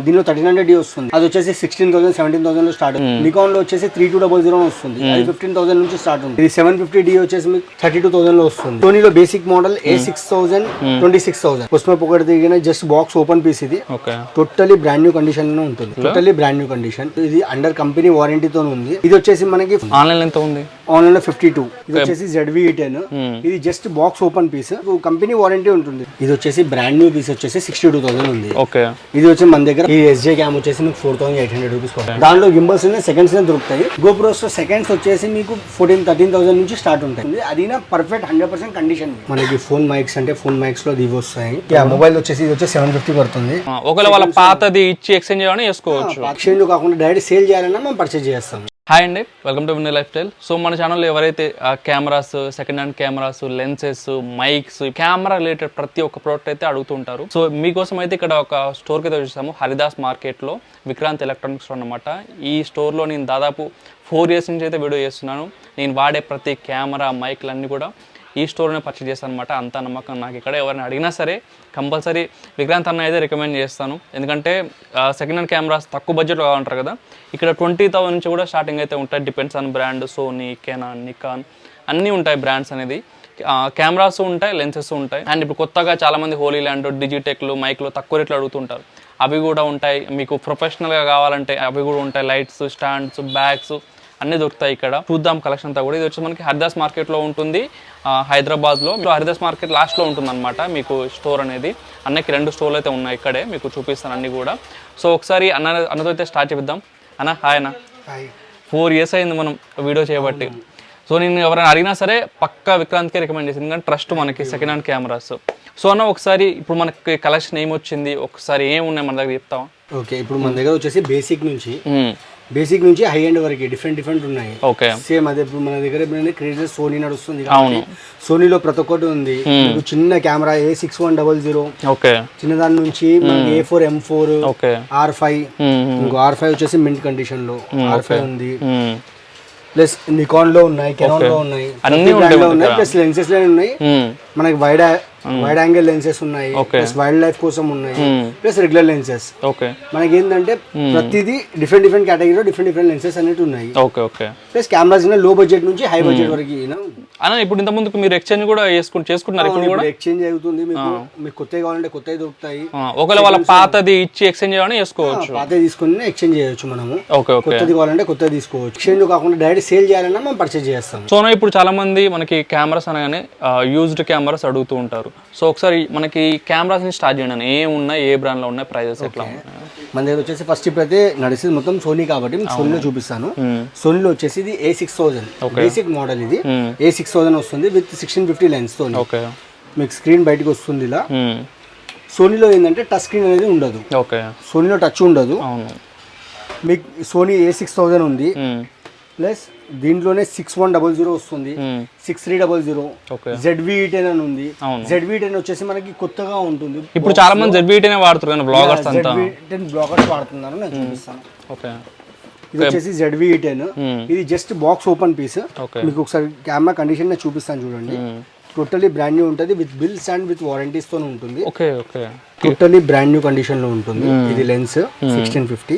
దీనిలో 1300D వస్తుంది, అది వచ్చేసి 16,000 17,000 లో స్టార్ట్. నికాన్ లో వచ్చేసి 3200 వస్తుంది, అది 15,000 నుంచి స్టార్ట్ ఉంది. ఇది 750D వచ్చేసి మీకు 32,000 లో వస్తుంది. సోనీలో బేసిక్ మోడల్ A6000 26,000. పుష్ప పొగడ దిగిన జస్ట్ బాక్స్ ఓపెన్ పీస్ ఇది. టోటలీ బ్రాండ్ న్యూ కండిషన్ లో ఉంటుంది, టోటలీ బ్రాండ్ న్యూ కండిషన్. ఇది అండర్ కంపెనీ వారంటీతో ఉంది. ఇది వచ్చేసి మనకి ఆన్లైన్ ఎంత ఉంది, ఆన్లైన్ లో 52. ఇది వచ్చేసి ZV-E10. ఇది just box open piece, company warranty ఉంటుంది. ఇది వచ్చేసి బ్రాండ్ న్యూ పీస్ వచ్చేసి 62,000 ఉంది. ఇది వచ్చి మన దగ్గర ఈ SJ క్యామ్ వచ్చేసి మీకు 4,800 రూపీస్ పడుతుంది. దాంట్లో గింబల్స్ సెకండ్స్ దొరుకుతాయి. GoPros సెకండ్స్ వచ్చేసి మీకు 13,000 నుంచి స్టార్ట్ ఉంటాయి. అది పర్ఫెక్ట్ 100% కండిషన్. మనకి ఫోన్ మైక్స్ అంటే ఫోన్ మైక్స్ లో ఇవి వస్తాయి. మొబైల్ వచ్చేసి ఇది వచ్చేసి 750 పడుతుంది. ఒకవేళ వాళ్ళ పాతది ఇచ్చి ఎక్స్చేంజ్ చేయని చేసుకోవచ్చు. ఎక్స్చేంజ్ కాకుండా డైరెక్ట్ సేల్ చేయాలన్నా మనం పర్చేజ్ చేస్తాం. హాయ్ అండి, welcome to winner life style. So మన ఛానల్లో ఎవరైతే cameras, second hand cameras, lenses, mics, camera related ప్రతి ఒక్క ప్రోడక్ట్ అయితే అడుగుతుంటారు. సో మీకోసం అయితే ఇక్కడ ఒక స్టోర్కి అయితే వచ్చేసాము, హరిదాస్ మార్కెట్లో, విక్రాంత్ ఎలక్ట్రానిక్స్ స్టోర్ అనమాట. ఈ స్టోర్లో నేను దాదాపు 4 years నుంచి అయితే వీడియో చేస్తున్నాను. నేను వాడే ప్రతి కెమెరా, మైక్లు అన్నీ కూడా ఈ స్టోర్లోనే పర్చేజ్ చేస్తాను అనమాట. అంత నమ్మకం నాకు. ఇక్కడ ఎవరైనా అడిగినా సరే కంపల్సరీ విక్రాంత్ అన్న అయితే రికమెండ్ చేస్తాను. ఎందుకంటే సెకండ్ హ్యాండ్ కెమెరాస్ తక్కువ బడ్జెట్లో కావాలంటారు కదా, ఇక్కడ 20,000 నుంచి కూడా స్టార్టింగ్ అయితే ఉంటాయి. Depends on brand. Sony, Canon, Nikon అన్నీ ఉంటాయి బ్రాండ్స్ అనేది. కెమెరాస్ ఉంటాయి, లెన్సెస్ ఉంటాయి. అండ్ ఇప్పుడు కొత్తగా చాలామంది హోలీ ల్యాండ్, డిజిటెక్లు, మైక్లు తక్కువ రేట్లు అడుగుతుంటారు, అవి కూడా ఉంటాయి. మీకు ప్రొఫెషనల్గా కావాలంటే అవి కూడా ఉంటాయి. లైట్స్, స్టాండ్స్, బ్యాగ్స్ అన్నీ దొరుకుతాయి ఇక్కడ. చూద్దాం కలెక్షన్ అంతా కూడా. ఇది వచ్చి మనకి హరిదాస్ మార్కెట్లో ఉంటుంది, హైదరాబాద్లో. హరిదాస్ మార్కెట్ లాస్ట్లో ఉంటుంది అనమాట మీకు స్టోర్ అనేది. అన్నకి 2 స్టోర్లు అయితే ఉన్నాయి ఇక్కడే, మీకు చూపిస్తాను అన్నీ కూడా. సో ఒకసారి అన్నతో అయితే స్టార్ట్ చేద్దాం. అన్న హాయ్ అన్న. 4 years అయింది మనం వీడియో చేయబట్టి. సో నేను ఎవరైనా అడిగినా సరే పక్కా విక్రాంత్కే రికమెండ్ చేసింది, ఎందుకంటే ట్రస్ట్ మనకి సెకండ్ హ్యాండ్ కెమెరాస్. సో అన్న ఒకసారి ఇప్పుడు మనకి కలెక్షన్ ఏమొచ్చింది, ఒకసారి ఏమున్నాయి మన దగ్గర చెప్తావా? ఓకే, ఇప్పుడు మన దగ్గర వచ్చేసి బేసిక్ నుంచి హై ఎండ్ వరకు డిఫరెంట్ ఉన్నాయి. సేమ్ అదే ఇప్పుడు మన దగ్గర క్రేజెస్ సోనీ నడుస్తుంది, సోనీలో ప్రతి ఒక్కటి ఉంది. చిన్న కెమెరా A6100, చిన్న దాని నుంచి A4 M4, R5. R5 వచ్చేసి మింట్ కండిషన్ లో R5 ఉంది. ప్లస్ నికాన్ లో ఉన్నాయి, కెనాన్ లో ఉన్నాయి, ప్లస్ లెన్సెస్ లో ఉన్నాయి. మనకి వైడ్ యాంగిల్ లెన్సెస్ ఉన్నాయి, ప్లస్ వైల్డ్ లైఫ్ కోసం ఉన్నాయి, ప్లస్ రెగ్యులర్ లెన్సెస్. మనకి ఏంటంటే ప్రతిదీ డిఫరెంట్ కేటగిరీలో డిఫరెంట్ లెన్సెస్ అనేవి ఉన్నాయి. ప్లస్ కెమెరాస్ లో బడ్జెట్ నుంచి హై బడ్జెట్ వరకు. ఇప్పుడు ఇంత ముందుకు మీరు ఎక్స్చేంజ్ కూడా చేసుకుంటున్నారు? ఇప్పుడు కూడా ఎక్స్చేంజ్ అవుతుంది. మీకు కొత్తవి కావాలంటే కొత్తవి దొరుకుతాయి. ఒకవేళ వాళ్ళ పాతది ఇచ్చి ఎక్స్చేంజ్ చేయాలని చేసుకోవచ్చు. పాతది తీసుకుని ఎక్స్చేంజ్ చేయొచ్చు మనము. కొత్తది కావాలంటే కొత్తది తీసుకోవచ్చు. ఎక్స్చేంజ్ కాకుండా డైరెక్ట్ సేల్ చేయాలన్నా మనం పర్చేజ్ చేస్తాం. సో ఇప్పుడు చాలా మంది మనకి కెమెరాస్ అనగానే యూజ్డ్ కెమెరాస్ అడుగుతూ ఉంటారు. సో ఒకసారి మనకి కెమెరాస్ ని స్టార్ట్ చేయండి. ఏం ఉన్నాయి, ఏ బ్రాండ్ లో ఉన్నాయి, ప్రైజెస్ ఎట్లా ఉన్నాయి? మన దగ్గర వచ్చేసి ఫస్ట్ ఇప్పుడైతే నడిచేది మొత్తం సోనీ కాబట్టి మీకు సోనీలో చూపిస్తాను. సోనీలో వచ్చేసి ఇది A6000 బేసిక్ మోడల్. ఇది A6000 వస్తుంది విత్ 1650 లెన్స్ తో. మీకు స్క్రీన్ బయటకు వస్తుంది ఇలా. సోనీలో ఏంటంటే టచ్ స్క్రీన్ అనేది ఉండదు, సోనీలో టచ్ ఉండదు. మీకు సోనీ A6000 ఉంది, ప్లస్ దీంట్లోనే 6100 వస్తుంది, 6300, ZV-E10 అని ఉంది. ZV-E10 వచ్చేసి మనకి కొత్తగా ఉంటుంది. ఇప్పుడు చాలా మంది ZV-E10 వాడుతున్నారు, బ్లాగర్స్ అంతా. ZV-E10 బ్లాగర్స్ వాడుతున్నారు, నేను చూపిస్తాను. ఇది వచ్చేసి ZV-E10. ఇది జస్ట్ బాక్స్ ఓపెన్ పీస్. మీకు ఒకసారి కెమెరా కండిషన్ నేను చూపిస్తాను చూడండి. టోటలీ బ్రాండ్ న్యూ ఉంటుంది, with bills and with warranties తో ఉంటుంది. టోటలీ బ్రాండ్ న్యూ కండిషన్ లో ఉంటుంది. ఇది లెన్స్ 1650.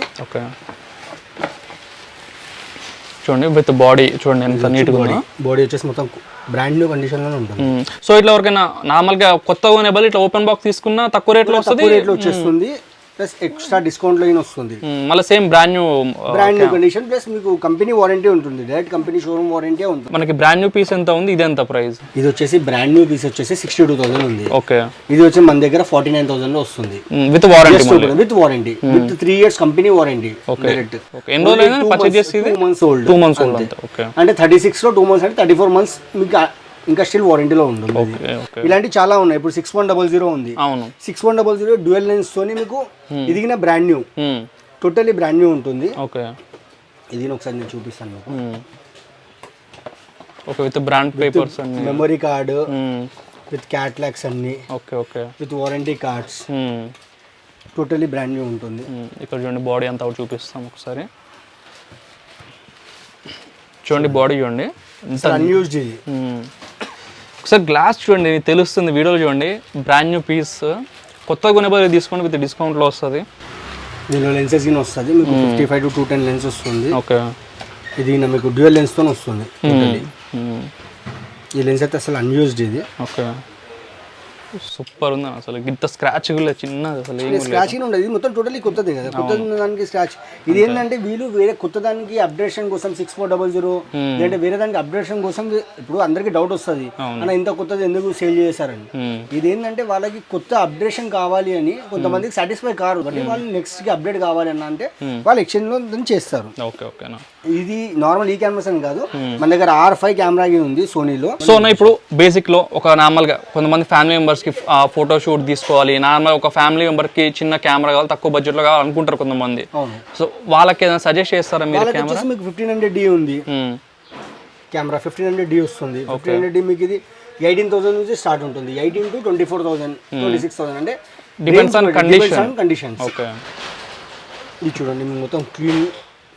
చూడండి విత్ బాడీ చూడండి ఎంత నీట్గా ఉంది. బాడీ వచ్చేసి మొత్తం బ్రాండ్ న్యూ కండిషన్ లో ఉంటుంది. సో ఇట్లా ఎవరికైనా నార్మల్ గా కొత్తగా కొనే బదులు ఇట్లా ఓపెన్ బాక్స్ తీసుకున్నా తక్కువ రేట్లో వచ్చేస్తుంది, ప్లస్ ఎక్స్ట్రా డిస్కౌంట్ లో వస్తుంది. మళ్ళీ same brand new condition, plus మీకు కంపెనీ వారంటీ ఉంటుంది, డైరెక్ట్ కంపెనీ షోరూమ్ వారంటీ ఉంటుంది. మనకి బ్రాండ్ న్యూ పీస్ ఎంత ఉంది, ఇది ఎంత ప్రైస్? ఇది వచ్చేసి బ్రాండ్ న్యూ పీస్ వచ్చేసి 62,000 ఉంది. ఇది వచ్చి మన దగ్గర 49,000 లో వస్తుంది with warranty. With 3 years company warranty. Direct ఎన్ని రోజులు పర్చేజ్ చేసి? 2 months old. 2 months old అంటే 36 లో 2 months అంటే 34 months మీకు ఇంకా స్టిల్ వారంటీలో ఉంటుంది. ఇలాంటి చాలా ఉన్నాయి. ఇప్పుడు 6100 ఉంది, 6100 డ్యూయల్ లెన్స్ తోని మీకు ఇదిగిన brand new, totally brand new ఉంటుంది. ఇది ఒకసారి నేను చూపిస్తాను మీకు. With brand papers, memory card, with catalogues అన్ని, with warranty cards, totally brand new ఉంటుంది. ఇక్కడ చూడండి బాడీ అంతా చూపిస్తాం ఒకసారి. చూడండి బాడీ చూడండి అన్యూజ్డ్. ఇది ఒకసారి గ్లాస్ చూడండి తెలుస్తుంది, వీడియోలో చూడండి. బ్రాండ్ న్యూ పీస్, కొత్తగా కొనే బదులు తీసుకోండి, విత్ డిస్కౌంట్లో వస్తుంది. దీనిలో లెన్సెస్ గిన వస్తుంది మీకు 55 to 210 లెన్స్ వస్తుంది. ఓకే. ఇది మీకు డ్యూయల్ లెన్స్తో వస్తుంది. ఈ లెన్స్ అయితే అసలు అన్యూజ్డ్ ఇది. ఓకే. సూపర్ ఉంది అసలు, ఇంత స్క్రాచ్ కూడా చిన్నది అసలు స్క్రాచ్ ఉండదు. ఇది మొత్తం టోటలీ కొత్తది కదా, కొత్త దానికి స్క్రాచ్. ఇది ఏంటంటే వీళ్ళు వేరే కొత్త దానికి అప్డేషన్ కోసం 6400 లేదంటే వేరే దానికి అప్డేషన్ కోసం ఇప్పుడు అందరికి డౌట్ వస్తుంది అన్న ఇంత కొత్తది ఎందుకు సేల్ చేశారని. ఇది ఏంటంటే వాళ్ళకి కొత్త అప్డేషన్ కావాలి అని, కొంతమందికి సాటిస్ఫై కారు బట్ వాళ్ళు నెక్స్ట్ కి అప్డేట్ కావాలి అన్న అంటే వాళ్ళు ఎక్స్చేంజ్ లో దాన్ని చేస్తారు. ఓకే. ఓకేనా. ఇది నార్మల్ ఈ కెమెరాస్ అని కాదు, మన దగ్గర R5 కెమెరా ఉంది సోనీలో. సో ఇప్పుడు బేసిక్ లో ఒక నార్మల్ గా కొంతమంది ఫ్యామిలీ మెంబర్స్ కి ఫోటో షూట్ తీసుకోవాలి, నార్మల్ ఒక ఫ్యామిలీ మెంబర్ కి చిన్న కెమెరా కావాలి, తక్కువ బడ్జెట్ లో కావాలి అనుకుంటారు కొంతమంది. సో వాళ్ళకి ఏదైనా సజెస్ట్ చేస్తారా మీరు? కెమెరా మీకు 1500D ఉంది కెమెరా, 1500D వస్తుంది. 1500D మీకు ఇది 18,000 నుంచి స్టార్ట్ ఉంటుంది. 18 to 24,000 26,000 అంటే డిపెండ్స్ ఆన్ కండిషన్స్. ఓకే. ఇది చూడండి మీకు మొత్తం క్లీన్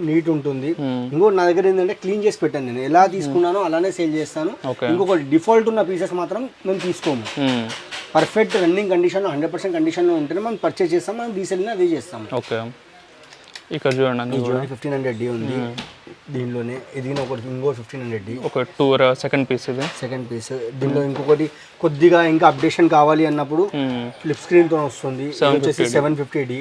నీట్ ఉంటుంది. ఇంకోటి నా దగ్గర ఏంటంటే క్లీన్ చేసి పెట్టాను, నేను ఎలా తీసుకున్నానో అలానే సేల్ చేస్తాను. ఇంకొకటి డిఫాల్ట్ ఉన్న పీసెస్ మాత్రం మేము తీసుకోము. పర్ఫెక్ట్ రన్నింగ్ కండిషన్ 100% కండిషన్లో ఉంటేనే మనం పర్చేస్ చేస్తాం, మనం రీసేల్ని అదే చేస్తాం. ఓకే. ఇక్కడ చూడండి 1500D ఉంది దీనిలోనే. ఇది ఒకటి ఇంకో 1500D, ఒక సెకండ్ పీస్. ఇది సెకండ్ పీస్. దీనిలో ఇంకొకటి కొద్దిగా ఇంకా అప్డేషన్ కావాలి అన్నప్పుడు ఫ్లిప్ స్క్రీన్తో వస్తుంది. 750D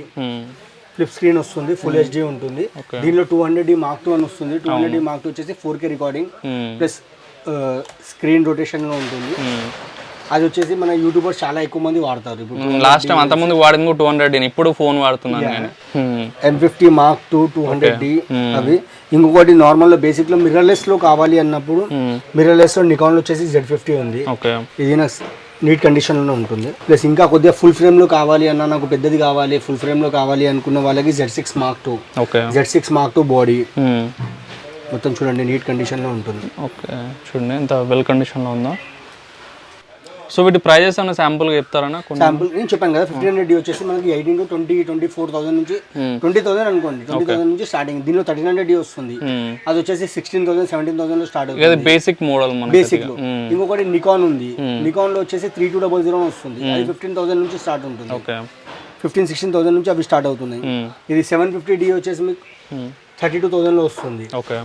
ఫ్లిప్ స్క్రీన్ వస్తుంది, ఫుల్ HD ఉంటుంది. దీనిలో 200D Mark II అని వస్తుంది. 200D Mark II వచ్చేసి 4K recording plus screen rotation లో ఉంటుంది. అది వచ్చేసి మన యూట్యూబర్స్ చాలా ఎక్కువ మంది వాడతారు. ఇప్పుడు లాస్ట్ టైం అంత ముందు వాడింది 200D, ఇప్పుడు ఫోన్ వాడుతున్నాను నేను. M50 Mark II 200D అవి. ఇంకొకటి నార్మల్ లో బేసిక్ లో మిర్రర్లెస్ లో కావాలి అన్నప్పుడు మిర్రర్లెస్ లో నికాన్ లో వచ్చేసి Z50 ఉంది. ఇది నాకు నీట్ కండిషన్ లో ఉంటుంది. ప్లస్ ఇంకా కొద్దిగా ఫుల్ ఫ్రేమ్ లో కావాలి అన్న, నాకు పెద్దది కావాలి ఫుల్ ఫ్రేమ్ లో కావాలి అనుకున్న వాళ్ళకి Z6 Mark II. Z6 Mark II body మొత్తం చూడండి నీట్ కండిషన్ లో ఉంటుంది. ఓకే. చూడండి ఎంత వెల్ కండిషన్ లో ఉందో. సో వీటి ప్రైజెస్ అన్న శాంపుల్ చెప్తారన్నా? శాంపుల్ నేను చెప్పాను కదా, 1500D వచ్చేసి మనకి 18 to 24,000 నుంచి 20,000 అనుకోండి, 20,000 నుంచి స్టార్టింగ్. దీనిలో 1300D వస్తుంది, అది వచ్చేసి 16,000 17,000 లో స్టార్ట్ అవుతుంది. బేసిక్ మోడల్ బేసిక్ లో. ఇంకొకటి నికాన్ ఉంది, నికాన్ లో వచ్చేసి 3200 వస్తుంది, అది 15,000 నుంచి స్టార్ట్ ఉంటుంది. 15-16,000 నుంచి అవి స్టార్ట్ అవుతున్నాయి. ఇది 750D వచ్చేసి మీకు 32,000 లో వస్తుంది. ఓకే.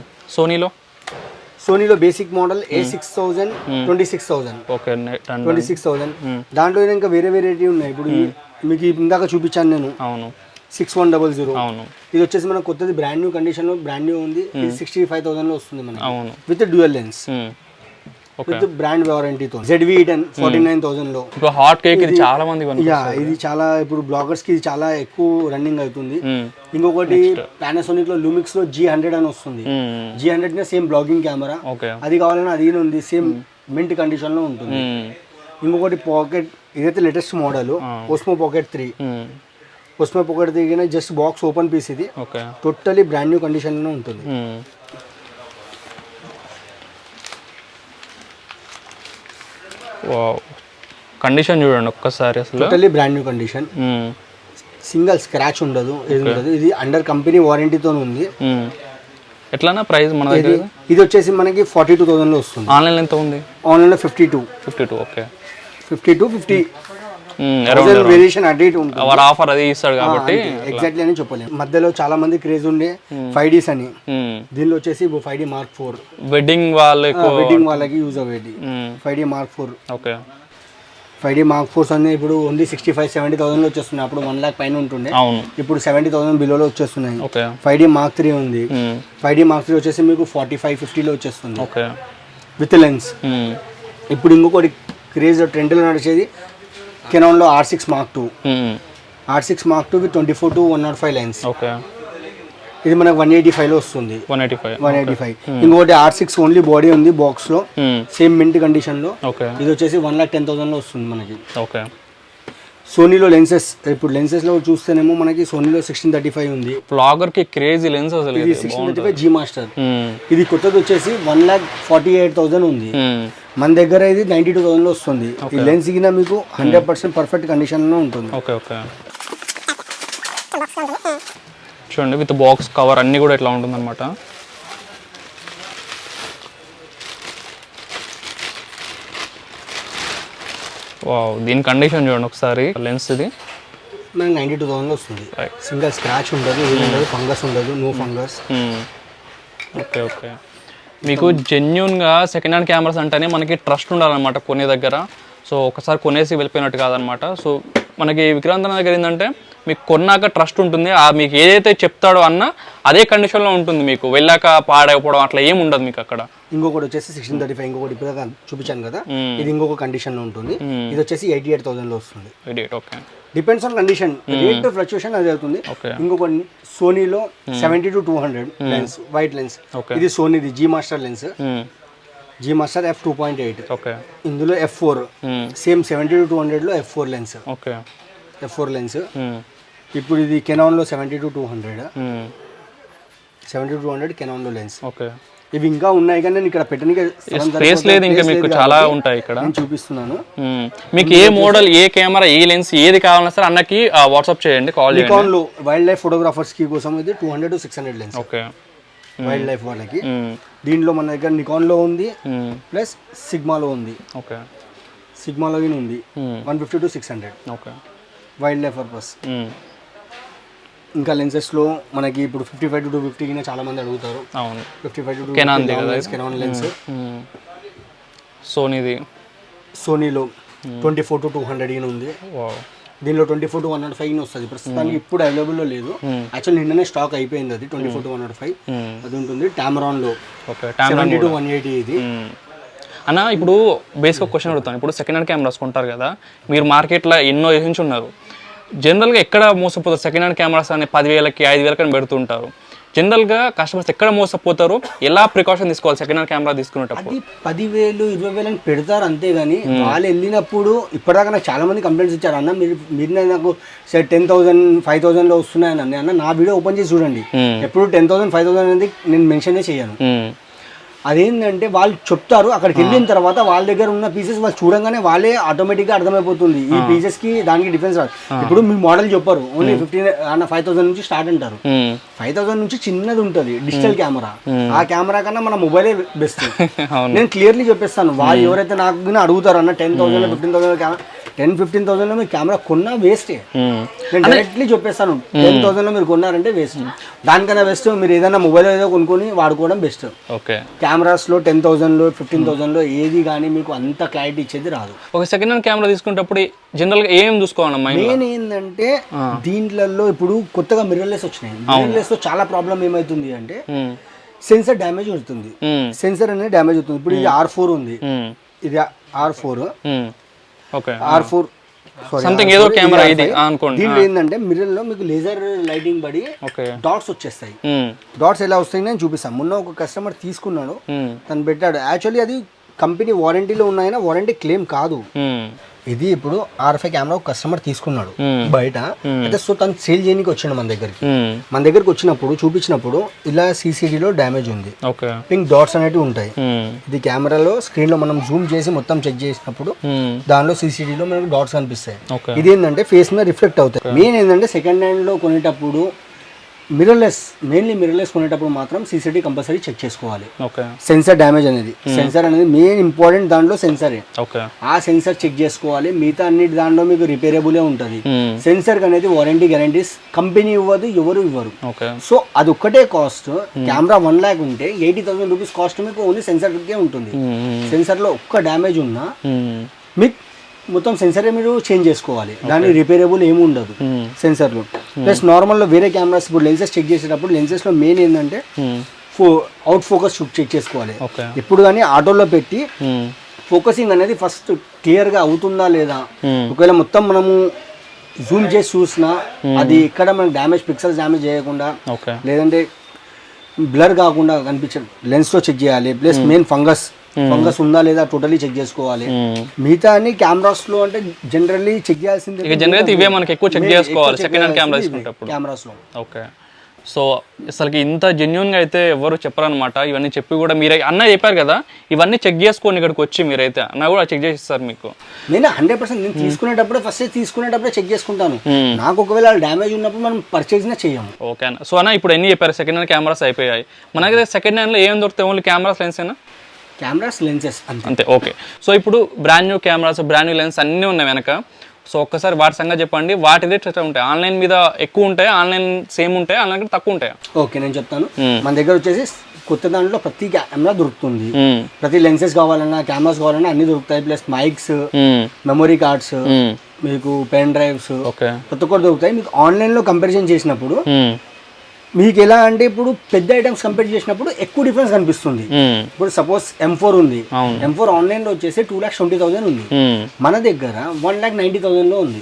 సోనీలో బేసిక్ మోడల్ A6000 26,000. ఓకే. 26,000. దాంట్లో ఇంకా వేరే వెరైటీ ఉన్నాయి. ఇప్పుడు మీకు ఇందాక చూపించాను నేను. అవును. 6100. అవును. ఇది వచ్చేసి మన కొత్తది బ్రాండ్ న్యూ కండిషన్ లో బ్రాండ్ న్యూ ఉంది. ఇది 65,000 లో వస్తుంది మనకి. అవును. With dual lens with brand వారంటీతో. ZV-10 49,000 లో. ఇప్పుడు హాట్ కేక్ ఇది చాలా మంది ఇది చాలా ఇప్పుడు బ్లాగర్స్ కి ఇది చాలా ఎక్కువ రన్నింగ్ అవుతుంది. ఇంకొకటి పానాసోనిక్ లో లూమిక్స్ లో G100 అని వస్తుంది. G100 నే సేమ్ బ్లాగింగ్ కెమెరా, అది కావాలన్నా అది ఉంది, సేమ్ మింట్ కండిషన్ లో ఉంటుంది. ఇంకొకటి పాకెట్, ఇదైతే latest model Osmo Pocket 3. Osmo Pocket 3 just box open piece. ఇది టోటలీ బ్రాండ్ న్యూ కండిషన్ లో ఉంటుంది. కండిషన్ చూడండి ఒక్కసారి, అసలు totally brand new condition, single scratch ఉండదు, ఏది ఉండదు. ఇది అండర్ కంపెనీ వారంటీతో ఉంది. ఎట్లా ప్రైస్ మన దగ్గర? ఇది వచ్చేసి మనకి 42,000 లో వస్తుంది. ఆన్లైన్ ఎంత ఉంది? ఆన్లైన్ లో 52. ఓకే. 50 వేరియేషన్ అటు ఇటు ఉంటుంది. వాడు ఆఫర్ అది ఇస్తాడు కాబట్టి ఎగ్జాక్ట్లీ అని చెప్పలేము. మధ్యలో చాలా మంది క్రేజ్ ఉండే 5Ds అని, దీనిలో వచ్చేసి 5D Mark IV వెడ్డింగ్ వాళ్ళకి యూజ్ అయ్యేది. 5D Mark IV. Okay. 5D Mark IV అన్నీ ఇప్పుడు ఓన్లీ 65-70,000 లో వచ్చేస్తున్నాయి. అప్పుడు 1 lakh పైన ఉంటుండే, ఇప్పుడు 70,000 బిలోలో వచ్చేస్తున్నాయి. 5D Mark III ఉంది. 5D Mark III వచ్చేసి మీకు 45-50 లో వచ్చేస్తుంది విత్ లెన్స్. ఇప్పుడు ఇంకొకటి క్రేజ్ ట్రెండ్ లో నడిచేది కెనాన్ లో R6 Mark II. R6 Mark II with 24 to 105 lens. ఇది మనకు 185 లో వస్తుంది. 185. ఇంకొకటి R6 ఓన్లీ బాడీ ఉంది బాక్స్ లో, సేమ్ మింట్ కండిషన్ లో. ఇది వచ్చేసి 1,10,000 లో వస్తుంది మనకి. సోనీలో లెన్సెస్, ఇప్పుడు లెన్సెస్ లో చూస్తేనేమో మనకి సోనీలో 1635 ఉంది. బ్లాగర్ కి క్రేజీ లెన్స్ అసలు. ఇది 1635 G Master. ఇది కొత్తది వచ్చేసి 1,48,000 ఉంది. మన దగ్గర ఇది 92,000 లో వస్తుంది. ఈ లెన్స్ కింద మీకు 100% పర్ఫెక్ట్ కండిషన్ లో ఉంటుంది. చూడండి విత్ బాక్స్ కవర్ అన్ని కూడా ఇట్లా ఉంటుంది అనమాట. దీని కండిషన్ చూడండి ఒకసారి. లెన్స్ ఇది మనకి 92,000 వస్తుంది. సింగిల్ స్క్రాచ్ ఉండదు, ఏమి ఉండదు, ఫంగస్ ఉండదు, నో ఫంగస్. Okay okay. మీకు జెన్యున్గా సెకండ్ హ్యాండ్ కెమెరాస్ అంటేనే మనకి ట్రస్ట్ ఉండాలన్నమాట కొనే దగ్గర. సో ఒకసారి కొనేసి వెళ్ళిపోయినట్టు కాదనమాట. సో మనకి విక్రాంత్ దగ్గర ఏంటంటే మీకు కొన్నాక ట్రస్ట్ ఉంటుంది, మీకు ఏదైతే చెప్తాడో అన్న అదే కండిషన్లో ఉంటుంది, మీకు వెళ్ళాక పాడైపోవడం అట్లా ఏమి ఉండదు మీకు అక్కడ. ఇంకొకటి వచ్చేసి 1635, ఇంకొకటి ఇప్పుడు చూపించాను కదా, ఇది ఇంకొక కండిషన్లో ఉంటుంది. ఇది వచ్చేసి 88,000 వస్తుంది. 88. Okay. Depends on condition, rate fluctuation అది అవుతుంది. ఇంకొక సోనీలో 70-200 లెన్స్, వైట్ లెన్స్. ఇది సోనీది G master lens, G master f2.8. Okay. ఇందులో f4 సేమ్ 70-200 లో f4 lens. Okay. f4 lens. ఇప్పుడు ఇది కెనాన్లో 70-200, 70-200 కెనాన్లో లెన్స్. ఓకే. ఇవి ఇంకా ఉన్నాయి కానీ నేను ఇక్కడ పెట్టడానికి స్పేస్ లేదు, ఇంకా మీకు చాలా ఉంటాయి ఇక్కడ. నేను చూపిస్తున్నాను. మీకు ఏ మోడల్, ఏ కెమెరా, ఏ లెన్స్ ఏది కావాలన్నా సరే అన్నకి వాట్సాప్ చేయండి, కాల్ చేయండి. నికాన్లో వైల్డ్ లైఫ్ ఫోటోగ్రాఫర్స్ కి కోసం ఇది 200-600 లెన్స్. ఓకే. వైల్డ్ లైఫ్ వాళ్ళకి. దీంట్లో మన దగ్గర నికాన్లో ఉంది, ప్లస్ సిగ్మాలో ఉంది. ఓకే. సిగ్మాలో ఉంది 150-600. ఓకే. Wild life purpose. ఇంకా లెన్సెస్లో మనకి ఇప్పుడు 55-250 చాలా మంది అడుగుతారు. అవును. 55-250 కెనాన్ లెన్స్. సోనీలో 24-200 ఉంది. దీనిలో 24-105 వస్తుంది. ప్రస్తుతానికి ఇప్పుడు అవైలబుల్లో లేదు, యాక్చువల్ నిన్ననే స్టాక్ అయిపోయింది. అది 24-105 అది ఉంటుంది. టామరాన్లో 70-180 ఇది. అన్న ఇప్పుడు బేసిక్ క్వశ్చన్ అడుగుతాను. ఇప్పుడు సెకండ్ హ్యాండ్ కెమెరాస్ కొంటారు కదా, మీరు మార్కెట్లో ఎన్నో వేసి ఉన్నారు. జనరల్గా ఎక్కడ మోసపోతారు? సెకండ్ హ్యాండ్ కెమెరాస్ అని 10,000కి 5,000కి అని పెడుతుంటారు. జనరల్గా కస్టమర్స్ ఎక్కడ మోసపోతారు, ఎలా ప్రికాషన్ తీసుకోవాలి సెకండ్ హ్యాండ్ కెమెరా తీసుకునేటప్పుడు? అది 10,000-20,000 అని పెడతారు అంతేగాని వాళ్ళు వెళ్ళినప్పుడు ఇప్పటిదాకా నాకు చాలా మంది కంప్లైంట్స్ ఇచ్చారు. అన్న మీరు నాకు 10,000 5,000లో వస్తున్నాయని అన్న నా వీడియో ఓపెన్ చేసి చూడండి, ఎప్పుడు 10,000 5,000 అనేది నేను మెన్షనే చేయను. అదేంటంటే వాళ్ళు చెప్తారు, అక్కడికి వెళ్ళిన తర్వాత వాళ్ళ దగ్గర ఉన్న పీసెస్ వాళ్ళు చూడంగానే వాళ్ళే ఆటోమేటిక్గా అర్థమైపోతుంది ఈ పీసెస్కి దానికి డిఫరెన్స్ రాదు. ఇప్పుడు మీ మోడల్ చెప్పారు ఓన్లీ 5,000 నుంచి స్టార్ట్ అంటారు. 5,000 నుంచి చిన్నది ఉంటుంది డిజిటల్ కెమెరా, ఆ కెమెరా కన్నా మన మొబైలే బెస్ట్. నేను క్లియర్లీ చెప్పేస్తాను. వాళ్ళు ఎవరైతే నాకు అడుగుతారు అన్న 10,000 15,000 కెమెరా 10-15,000లో మీరు కెమెరా కొన్నా వేస్టే. నేను డైరెక్ట్లీ చెప్పేస్తాను, 10,000లో మీరు కొన్నారంటే వేస్ట్. దానికన్నా బెస్ట్ మీరు ఏదైనా మొబైల్ ఏదో కొనుక్కొని వాడుకోవడం బెస్ట్. ఓకే. కెమెరాస్లో 10,000లో 15,000లో ఏది కానీ మీకు అంత క్లారిటీ ఇచ్చేది రాదు. ఒక సెకండ్ హ్యాండ్ కెమెరా తీసుకునేటప్పుడు జనరల్గా ఏం చూసుకోవాలమ్మా? మెయిన్ ఏంటంటే దీంట్లో ఇప్పుడు కొత్తగా మిర్రర్లెస్ వచ్చినాయి. మిర్రర్లెస్ లో చాలా ప్రాబ్లం ఏమవుతుంది అంటే సెన్సర్ డ్యామేజ్ అవుతుంది. సెన్సర్ అనేది డ్యామేజ్ అవుతుంది. ఇప్పుడు ఇది R4 ఉంది, ఇది R4. ఓకే. R4 సంథింగ్ ఏదో కెమెరా ఇది అనుకోండి. దీంట్లో ఏంటంటే మిర్రర్ లో మీకు లేజర్ లైటింగ్ పడి డాట్స్ వచ్చేస్తాయి. డాట్స్ ఎలా వస్తాయి నేను చూపిస్తాను. మొన్న ఒక కస్టమర్ తీసుకున్నాడు, తను పెట్టాడు. యాక్చువల్లీ అది కంపెనీ వారంటీలో ఉన్నాయన్నా వారంటీ క్లెయిమ్ కాదు. ఇది ఇప్పుడు R5 కెమెరా ఒక కస్టమర్ తీసుకున్నాడు బయట అయితే, సో తను సేల్ చేయడానికి వచ్చాడు మన దగ్గరికి వచ్చినప్పుడు చూపించినప్పుడు ఇలా CCDలో డ్యామేజ్ ఉంది, పింక్ డాట్స్ అనేవి ఉంటాయి. ఇది కెమెరాలో స్క్రీన్ లో మనం జూమ్ చేసి మొత్తం చెక్ చేసినప్పుడు దానిలో CCDలో మనకు డాట్స్ కనిపిస్తాయి. ఇది ఏంటంటే ఫేస్ మీద రిఫ్లెక్ట్ అవుతాయి. మెయిన్ ఏంటంటే సెకండ్ హ్యాండ్ లో కొనేటప్పుడు మెయిన్లీ మిర్రర్లెస్ కొనేటప్పుడు మాత్రం CCD కంపల్సరీ చెక్ చేసుకోవాలి. సెన్సర్ డ్యామేజ్ అనేది, సెన్సర్ అనేది మెయిన్ ఇంపార్టెంట్. దాంట్లో సెన్సరే, ఆ సెన్సర్ చెక్ చేసుకోవాలి. మిగతా అన్నిటి దాంట్లో మీకు రిపేరబులే ఉంటుంది. సెన్సర్ అనేది వారంటీ గ్యారంటీస్ కంపెనీ ఇవ్వదు, ఎవరు ఇవ్వరు. సో అది ఒక్కటే కాస్ట్. కెమెరా 1 lakh ఉంటే 80,000 రూపీస్ కాస్ట్ మీకు ఓన్లీ సెన్సర్కే ఉంటుంది. సెన్సర్ లో ఒక్క డ్యామేజ్ ఉన్నా మీకు మొత్తం సెన్సరే మీరు చేంజ్ చేసుకోవాలి. దాని రిపేరబుల్ ఏమి ఉండదు సెన్సర్లో. ప్లస్ నార్మల్లో వేరే కెమెరాస్ ఇప్పుడు లెన్సెస్ చెక్ చేసేటప్పుడు లెన్సెస్లో మెయిన్ ఏంటంటే అవుట్ ఫోకస్ చెక్ చేసుకోవాలి. ఇప్పుడు కానీ ఆటోలో పెట్టి ఫోకసింగ్ అనేది ఫస్ట్ క్లియర్గా అవుతుందా లేదా. ఒకవేళ మొత్తం మనము జూమ్ చేసి చూసినా అది ఎక్కడ మనకి డ్యామేజ్ పిక్సెల్స్ డ్యామేజ్ చేయకుండా లేదంటే బ్లర్ కాకుండా కనిపించే లెన్స్లో చెక్ చేయాలి. ప్లస్ మెయిన్ ఫంగస్ ఉందా లేదా టోటలీ చెక్ చేసుకోవాలి. మిగతా అన్ని కెమెరాస్ లో అంటే జనరల్లీ చెక్ చేయాల్సింది ఇవే మనకి ఎక్కువ చెక్ చేసుకోవాలి సెకండ్ హ్యాండ్ కెమెరా తీసుకునేటప్పుడు కెమెరాస్ లో. ఓకే. సో అసలుకి ఇంత జెన్యున్గా అయితే ఎవరు చెప్పరనమాట. ఇవన్నీ చెప్పి కూడా మీరే అన్న చెప్పారు కదా, ఇవన్నీ చెక్ చేసుకోండి ఇక్కడికి వచ్చి. మీరైతే అన్న కూడా చెక్ చేసిస్తారు మీకు. నేను 100% నేను తీసుకునేటప్పుడే తీసుకునేటప్పుడే చెక్ చేసుకుంటాను. నాకు ఒకవేళ డ్యామేజ్ ఉన్నప్పుడు మనం పర్చేజ్ చేయము. ఓకే అన్న. సో అన్న ఇప్పుడు ఎన్ని చెప్పారు? సెకండ్ హ్యాండ్ కెమెరాస్ అయిపోయాయి. మనకి సెకండ్ హ్యాండ్లో ఏం దొరుకుతాయి? ఓన్లీ కెమెరాస్, లెన్స్ అయినా? కెమెరాస్, లెన్సెస్ అంతే. ఓకే. సో ఇప్పుడు brand new cameras, brand new lens అన్నీ ఉన్నాయి వెనక. సో ఒక్కసారి వాటి సంగతి చెప్పండి, వాటి రేట్స్ ఎట్లా ఉంటాయి? ఆన్లైన్ మీద ఎక్కువ ఉంటాయి, ఆన్లైన్ సేమ్ ఉంటాయి, ఆన్లైన్ కంటే తక్కువ ఉంటాయా? ఓకే, నేను చెప్తాను. మన దగ్గర వచ్చేసి కొత్త దాంట్లో ప్రతి కెమెరా దొరుకుతుంది. ప్రతి లెన్సెస్ కావాలన్నా, కెమెరాస్ కావాలన్నా అన్ని దొరుకుతాయి. ప్లస్ మైక్స్, మెమరీ కార్డ్స్, మీకు పెన్ డ్రైవ్స్ ప్రతి ఒక్కటి దొరుకుతాయి. మీకు ఆన్లైన్ లో కంపారిజన్ చేసినప్పుడు మీకు ఎలా అంటే ఇప్పుడు పెద్ద ఐటమ్స్ కంపేర్ చేసినప్పుడు ఎక్కువ డిఫరెన్స్ కనిపిస్తుంది. ఇప్పుడు సపోజ్ M4 ఉంది, M4 ఆన్లైన్ లో వచ్చేసి 2,20,000 ఉంది, మన దగ్గర 1,90,000 లో ఉంది.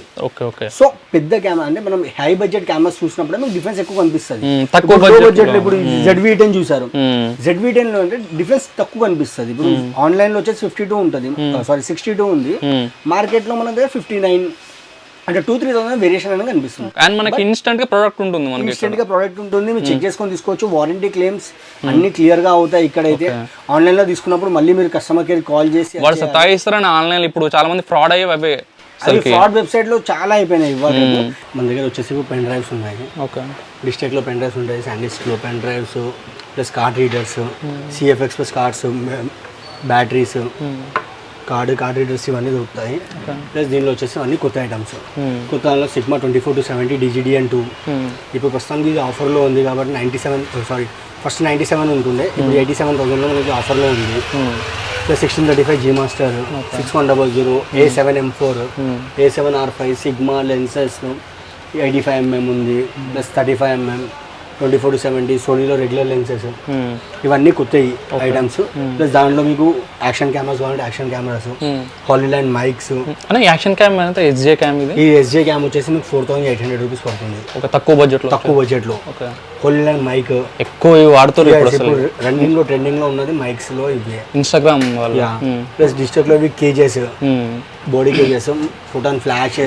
సో పెద్ద కెమెరా అంటే మనం హై బడ్జెట్ కెమెరాస్ చూసినప్పుడు మీకు డిఫరెన్స్ ఎక్కువ కనిపిస్తుంది. తక్కువ బడ్జెట్ లో ఇప్పుడు ZV-10 చూసారు, ZV-10 లో అంటే డిఫరెన్స్ తక్కువ కనిపిస్తుంది. ఇప్పుడు ఆన్లైన్ లో వచ్చేసి 52 ఉంటుంది, సారీ 62 ఉంది, మార్కెట్ లో మన దగ్గర 59 అంటే 2-3,000 వేరియేషన్ అనేది కనిపిస్తుంది. అండ్ మనకి ఇన్స్టెంట్ గా ప్రొడక్ట్ ఉంటుంది, మనకి ఇన్స్టెంట్ గా ప్రొడక్ట్ ఉంటుంది, మీరు చెక్ చేసుకొని తీసుకోవచ్చు. వారంటీ క్లెయిమ్స్ అన్ని క్లియర్ గా అవుతాయి. ఇక్కడైతే ఆన్లైన్ లో తీసుకున్నప్పుడు మళ్ళీ మీరు కస్టమర్ కేర్ కాల్ చేసి వాళ్ళు సతాయిస్తారని ఆన్లైన్ ఇప్పుడు చాలా మంది ఫ్రాడ్ అయ్యే ఫ్రాడ్ వెబ్సైట్ లో చాలా అయిపోయినాయి. ఇవ్వాలి మన దగ్గర వచ్చేసి పెన్ డ్రైవ్స్ ఉన్నాయి, డిస్టెక్ లో పెన్ డ్రైవ్స్ ఉంటాయి, శాండిస్క్ లో pen drives plus card readers, CFX plus cards, batteries, card readers ఇవన్నీ దొరుకుతాయి. ప్లస్ దీనిలో వచ్చేసి అన్ని కొత్త ఐటమ్స్. కొత్త దానిలో సిగ్మా 24-70 DGDN2 ఇప్పుడు ప్రస్తుతానికి ఇది ఆఫర్లో ఉంది కాబట్టి 97 ఫస్ట్ 97 ఉంటుండే, ఇప్పుడు 87,000లో మనకి ఆఫర్లో ఉంది. Plus 1635 G Master 6100 A7 M4 A7 R5 sigma lenses 85mm ఉంది, ప్లస్ 35mm 24-70 సోనీలో రెగ్యులర్ లెన్సెస్, ఇవన్నీ కొత్త ఐటమ్స్. ప్లస్ దాంట్లో మీకు యాక్షన్ కెమెరాస్ కావాలంటే action cameras, Hollyland mics. Action cam అంటే SJ క్యామ్, ఈ SJ క్యామ్ వచ్చేసి మీకు 4,800 రూపీస్ పడుతుంది, ఒక తక్కువ బడ్జెట్ లో. హాలీలాండ్ మైక్ ఎక్కువ వాడుతారు రన్నింగ్ లో, ట్రెండింగ్ లో ఉన్నది మైక్స్ లో ఇవి, ఇన్స్టాగ్రామ్. ప్లస్ డిజిటల్ లో ఇవి kgs, body kgs, photon flash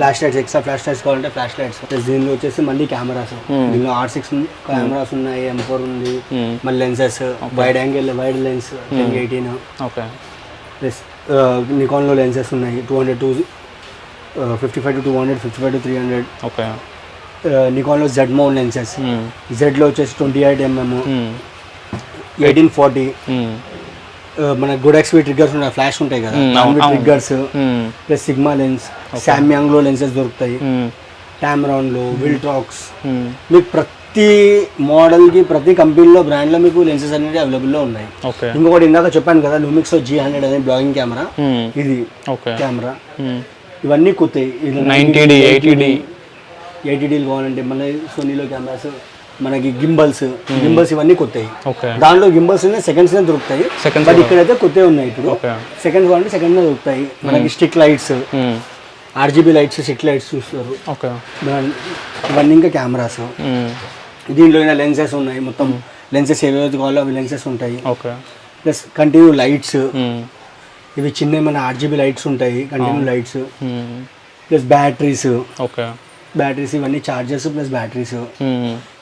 lights, extra flash lights కావాలంటే ఫ్లాష్ లైట్స్. ప్లస్ దీనిలో వచ్చేసి మళ్ళీ కెమెరాస్, దీనిలో R6 కెమెరాస్ ఉన్నాయి, M4 ఉంది, మళ్ళీ lenses wide angle wide lens 10-18, plus Nikon లో లెన్సెస్ ఉన్నాయి 55-200 55-300. నికాన్ లో Z మౌంట్ లెన్సెస్, Z లో వచ్చేసి 28mm 1840. మన గోడాక్స్వి ట్రిగ్గర్స్ ఉంటాయి, ఫ్లాష్ ఉంటాయి కదా, triggers plus sigma lens, Samsung లో లెన్సెస్ దొరుకుతాయి, టామరాన్ లో, విల్ట్రాక్స్. మీకు ప్రతి మోడల్ కి ప్రతి కంపెనీలో బ్రాండ్ లో మీకు లెన్సెస్ అనేది అవైలబుల్ లో ఉన్నాయి. ఇంకొకటి ఇందాక చెప్పాను కదా లూమిక్స్ G100 అనే బ్లాగింగ్ కెమెరా, ఇది కెమెరా. ఇవన్నీ కొత్తవి, 90D 80D కావాలంటే మన సోనీలో కెమెరాస్, మనకి గింబల్స్ ఇవన్నీ కొత్తవి. దాంట్లో గింబల్స్ సెకండ్స్ దొరుకుతాయి, బట్ ఇక్కడైతే కొత్తవి ఉన్నాయి. ఇప్పుడు సెకండ్స్ కావాలంటే సెకండ్ దొరుకుతాయి. మనకి stick lights, RGB lights, stick lights చూస్తారు. ఇవన్నీ ఇంకా కెమెరాస్. దీంట్లో లెన్సెస్ ఉన్నాయి, మొత్తం లెన్సెస్ ఏవైతే కావాలో అవి లెన్సెస్ ఉంటాయి. ప్లస్ కంటిన్యూ లైట్స్, ఇవి చిన్న మన RGB లైట్స్ ఉంటాయి, కంటిన్యూ లైట్స్. ప్లస్ బ్యాటరీస్, ఇవన్నీ చార్జర్స్ ప్లస్ బ్యాటరీస్.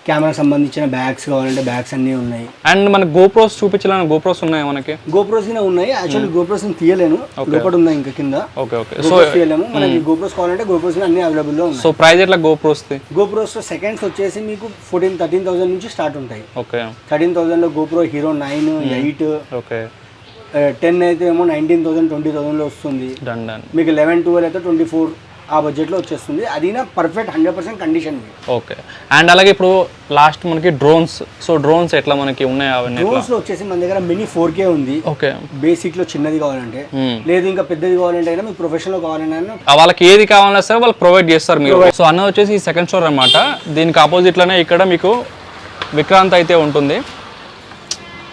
కెమెరా సంబంధించిన బ్యాగ్స్ కావాలంటే బ్యాగ్స్ అన్నీ ఉన్నాయి. అండ్ మనకి గోప్రోస్ చూపించాలని గోప్రోస్ ఉన్నాయి, మనకి గోప్రోస్ ఉన్నాయి. యాక్చువల్లీ గోప్రోస్ తీయలేను, లోపల ఉన్నాయి ఇంకా కింద. సో తీయలేము. మనకి గోప్రోస్ కావాలంటే గోప్రోస్ అన్ని అవైలబుల్ లో ఉన్నాయి. సో ప్రైస్ ఎట్లా గోప్రోస్ సెకండ్స్ వచ్చేసి మీకు 13,000 నుంచి స్టార్ట్ ఉంటాయి. 13,000 లో గోప్రో హీరో 9, 8, 10 అయితే ఏమో 19,000, 20,000 లో వస్తుంది. మీకు 11, 12 అయితే 24 ఆ బడ్జెట్లో వచ్చేస్తుంది. అది పర్ఫెక్ట్ 100% కండిషన్. అండ్ అలాగే ఇప్పుడు లాస్ట్ మనకి డ్రోన్స్. సో డ్రోన్స్ ఎట్లా మనకి ఉన్నాయి? డ్రోన్స్ లో వచ్చేసి మన దగ్గర మినీ 4K ఉంది. బేసిక్ లో చిన్నది కావాలంటే, లేదు ఇంకా పెద్దది కావాలంటే అయినా మీకు ప్రొఫెషనల్ కావాలంటే వాళ్ళకి ఏది కావాలన్నా సరే వాళ్ళు ప్రొవైడ్ చేస్తారు మీరు. సో అన్న వచ్చేసి సెకండ్ స్టోర్ అనమాట. దీనికి ఆపోజిట్ లోనే ఇక్కడ మీకు విక్రాంత్ అయితే ఉంటుంది.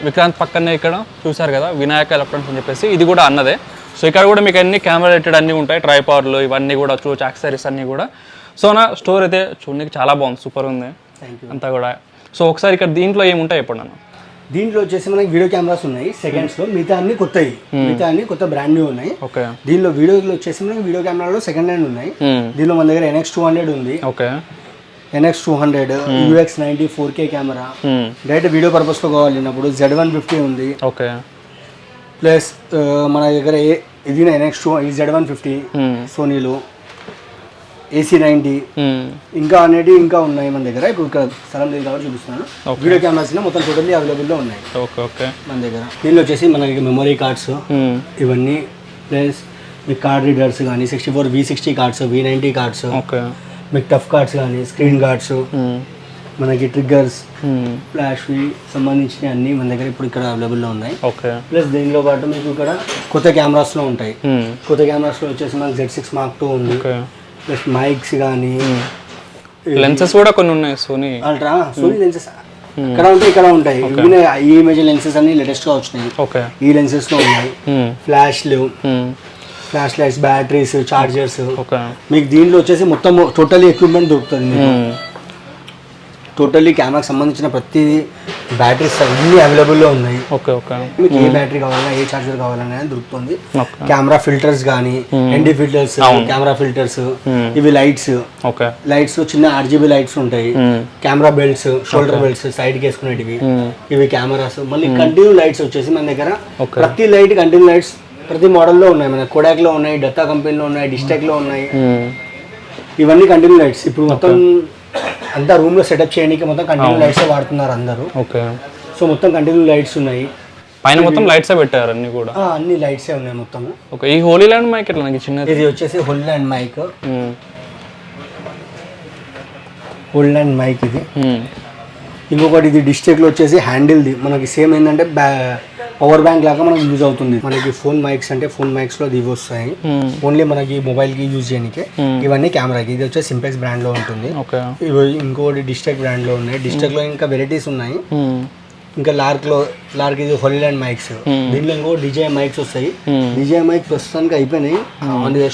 విక్రాంత్ పక్కనే ఇక్కడ చూసారు కదా వినాయక ఎలక్ట్రానిక్స్ అని చెప్పేసి, ఇది కూడా అన్నదే. సో ఇక్కడ కూడా మీకు అన్ని కెమెరా రిలేటెడ్ అన్నీ ఉంటాయి, ట్రైపాడ్లు ఇవన్నీ కూడా చూడొచ్చు, యాక్సెసరీస్ అన్నీ కూడా. సో నా స్టోర్ అయితే చూడడానికి చాలా బాగుంది, సూపర్ ఉంది అంతా కూడా. సో ఒకసారి ఇక్కడ దీంట్లో ఏముంటాయి ఇప్పుడు నన్ను? దీంట్లో వచ్చేసి మనకి వీడియో కెమెరాస్ ఉన్నాయి సెకండ్స్ లో, మిగతా అన్ని కొత్తవి, మిగతా అన్ని కొత్త బ్రాండ్ న్యూ ఉన్నాయి. దీనిలో వీడియోలో వచ్చేసి మనకి వీడియో కెమెరాలో సెకండ్ హ్యాండ్ ఉన్నాయి. దీనిలో మన దగ్గర NX200 ఉంది, NX200 UX90 4K camera, direct video purpose లో కావాలన్నప్పుడు Z150 ఉంది. ప్లస్ మన దగ్గర ఇది Z150 సోనీలో, AC90 ఇంకా అనేటివి ఇంకా ఉన్నాయి మన దగ్గర. ఇప్పుడు ఇక్కడ స్థలం లేదు కాబట్టి చూపిస్తున్నాను. వీడియో కెమెరాస్ మొత్తం టోటల్లీ అవైలబుల్లో ఉన్నాయి మన దగ్గర. దీనిలో వచ్చేసి మనకి మెమరీ కార్డ్స్ ఇవన్నీ, ప్లస్ మీకు కార్డ్ రీడర్స్ కానీ 64 V60 cards, V90 cards, okay, మీకు టఫ్ కార్డ్స్ కానీ, స్క్రీన్ గార్డ్స్, మనకి ట్రిగ్గర్స్, ఫ్లాష్ సంబంధించిన అన్ని మన దగ్గర ఇప్పుడు ఇక్కడ అవైలబుల్లో ఉన్నాయి. ఓకే, ప్లస్ దీనిలో పాటు మీకు ఇక్కడ కొత్త కెమెరాస్లో ఉంటాయి. కొత్త కెమెరాస్లో వచ్చేసి మనకి Z6 Mark II ఉంది. ప్లస్ మైక్స్ కానీ, లెన్సెస్ కూడా కొన్ని ఉన్నాయి. అల్ట్రా సోనీ లెన్సెస్ ఇక్కడ ఉంటాయి, ఇక్కడ ఉంటాయి. ఈ ఇమేజ్ లెన్సెస్ అన్ని లేటెస్ట్ గా వచ్చినాయి. ఓకే, ఈ లెన్సెస్ లో ఉన్నాయి. ఫ్లాష్లు, ఫ్లాష్ లైట్స్, బ్యాటరీస్, చార్జర్స్. మీకు దీంట్లో వచ్చేసి మొత్తం టోటల్లీ ఎక్విప్మెంట్ దొరుకుతుంది. టోటల్లీ కెమెరాకి సంబంధించిన ప్రతి బ్యాటరీస్ అన్ని అవైలబుల్లో ఉన్నాయి. ఓకే, ఓకే, మీకు ఏ బ్యాటరీ కావాలన్నా, ఏ చార్జర్ కావాలన్నా దొరుకుతుంది. కెమెరా ఫిల్టర్స్ కానీ, ఎన్డీ ఫిల్టర్స్, కెమెరా ఫిల్టర్స్, ఇవి లైట్స్. ఓకే, లైట్స్ లో చిన్న RGB లైట్స్ ఉంటాయి. Camera belts, shoulder belts, side కి వేసుకునేటివి, ఇవి కెమెరాస్. మళ్ళీ కంటిన్యూ లైట్స్ వచ్చేసి మన దగ్గర ప్రతి లైట్ కంటిన్యూ లైట్స్ ప్రతి మోడల్లో ఉన్నాయి. మన కోడాక్ లో ఉన్నాయి, డత్తా కంపెనీలో ఉన్నాయి, డిస్టెక్ లో ఉన్నాయి. ఇవన్నీ కంటిన్యూ లైట్స్. ఇప్పుడు మొత్తం అంతా రూమ్ లో సెటప్ చేయడానికి మొత్తం కంటిన్యూ లైట్స్ వాడుతున్నారు అందరూ. ఓకే, సో మొత్తం కంటిన్యూ లైట్స్ ఉన్నాయి. పైన మొత్తం లైట్స్ పెట్టారు అన్ని కూడా. అన్ని లైట్స్ ఉన్నాయి మొత్తం. ఓకే, ఈ హోలీ ల్యాండ్ మైక్ ఎట్లా నాకు చిన్నది? ఇది వచ్చేసి Hollyland mic. Hollyland mic ఇది. ఇంకొకటి ఇది డిస్ట్రిక్ట్ లో వచ్చేసి హ్యాండిల్ది మనకి సేమ్ ఏంటంటే పవర్ బ్యాంక్ లాగా మనకి యూజ్ అవుతుంది. మనకి ఫోన్ మైక్స్ అంటే ఫోన్ మైక్స్ లో ఇవి వస్తాయి. ఓన్లీ మనకి మొబైల్ కి యూజ్ చేయడానికి. ఇవన్నీ కెమెరాకి. ఇది వచ్చేసి సింపెక్స్ బ్రాండ్ లో ఉంటుంది. ఇవి ఇంకోటి డిస్ట్రిక్ట్ బ్రాండ్ లో ఉన్నాయి. డిస్ట్రిక్ట్ లో ఇంకా వెరైటీస్ ఉన్నాయి. ఇంకా లార్క్ ఇది హోలీ ల్యాండ్ మైక్స్. దీంట్లో ఇంకో DJI మైక్స్ వస్తాయి. DJI మైక్స్ ప్రస్తుతానికి అయిపోయినాయి,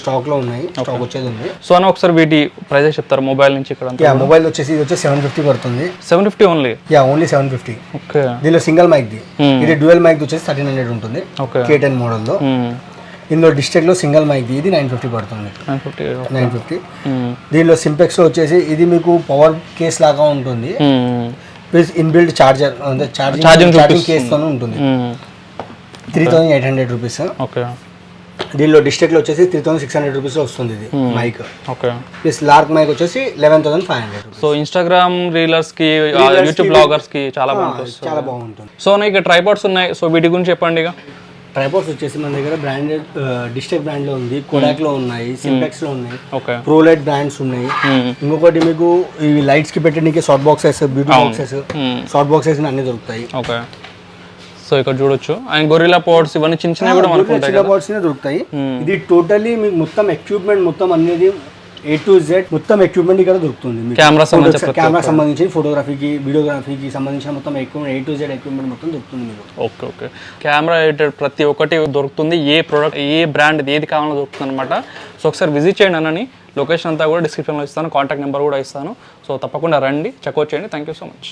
స్టాక్ లో ఉన్నాయి. స్టాక్ వచ్చేది ఉంది. సో అని ఒకసారి వీటి ప్రైజెస్ చెప్తారు మొబైల్ నుంచి ఇక్కడ? మొబైల్ వచ్చేసి ఇది వచ్చేసి 750 పడుతుంది. 750 ఓన్లీ? ఓన్లీ 750. ఓకే, దీనిలో సింగిల్ మైక్ ది. ఇది డ్యూయల్ మైక్ వచ్చేసి 1300 ఉంటుంది. K10 మోడల్ లో. ఇందులో డిస్ట్రిక్ట్ లో సింగిల్ మైక్ ఇది 950 పడుతుంది. 950. దీనిలో సింపెక్స్ లో వచ్చేసి ఇది మీకు పవర్ కేస్ లాగా ఉంటుంది. ప్లస్ ఇన్బిల్డ్ చార్జర్ అంటే ఛార్జింగ్ కేస్ తోనే ఉంటుంది. 3800 రూపీస్. ఓకే, దీనిలో డిస్ట్రిక్ట్ లో వచ్చేసి 3600 రూపీస్ వస్తుంది ఇది mic. Okay, plus Lark mic వచ్చేసి 11500. సో ఇన్స్టాగ్రామ్ రీలర్స్ కి, యూట్యూబ్ బ్లాగర్స్ కి చాలా బాగుంటుంది. చాలా బాగుంటుంది. సో ఇక్కడ ట్రైపాడ్స్ ఉన్నాయి. సో వీటి గురించి చెప్పండి. ఇక ట్రైపాడ్స్ వచ్చేసి మన దగ్గర బ్రాండెడ్ డిస్ట్రిక్ట్ బ్రాండ్ లో ఉంది, కోడాక్ లో ఉన్నాయి, సింపెక్స్ లో ఉన్నాయి, ఓకే, ప్రోలైట్ బ్రాండ్స్ ఉన్నాయి. ఇంకొకటి మీకు ఈ లైట్స్ కి పెట్టడానికి short boxes, beauty boxes, short boxes అన్ని దొరుకుతాయి. ఓకే, సో ఇక్కడ చూడొచ్చు. అండ్ గొరిల్లా పోర్ట్స్ ఇవన్నీ చిన్న చిన్నవి కూడా మనకు ఉంటాయి. పోర్ట్స్ దొరుకుతాయి. ఇది టోటల్లీ మీకు మొత్తం ఎక్విప్మెంట్ మొత్తం అనేది A to Z మొత్తం ఎక్విప్మెంట్ ఇక్కడ దొరుకుతుంది. కెమెరా సంబంధించి ఫోటోగ్రఫీకి, వీడియోగ్రఫీకి సంబంధించిన మొత్తం equipment A to Z equipment మొత్తం దొరుకుతుంది మీకు. ఓకే, ఓకే, కెమెరా రిలేటెడ్ ప్రతి ఒక్కటి దొరుకుతుంది. ఏ ప్రోడక్ట్, ఏ బ్రాండ్ ఏది కావాలో దొరుకుతుంది అనమాట. సో ఒకసారి విజిట్ చేయండి అన్నని. లొకేషన్ అంతా కూడా డిస్క్రిప్షన్లో ఇస్తాను, కాంటాక్ట్ నెంబర్ కూడా ఇస్తాను. సో తప్పకుండా రండి, చెక్అవుట్ చేయండి. Thank you so much.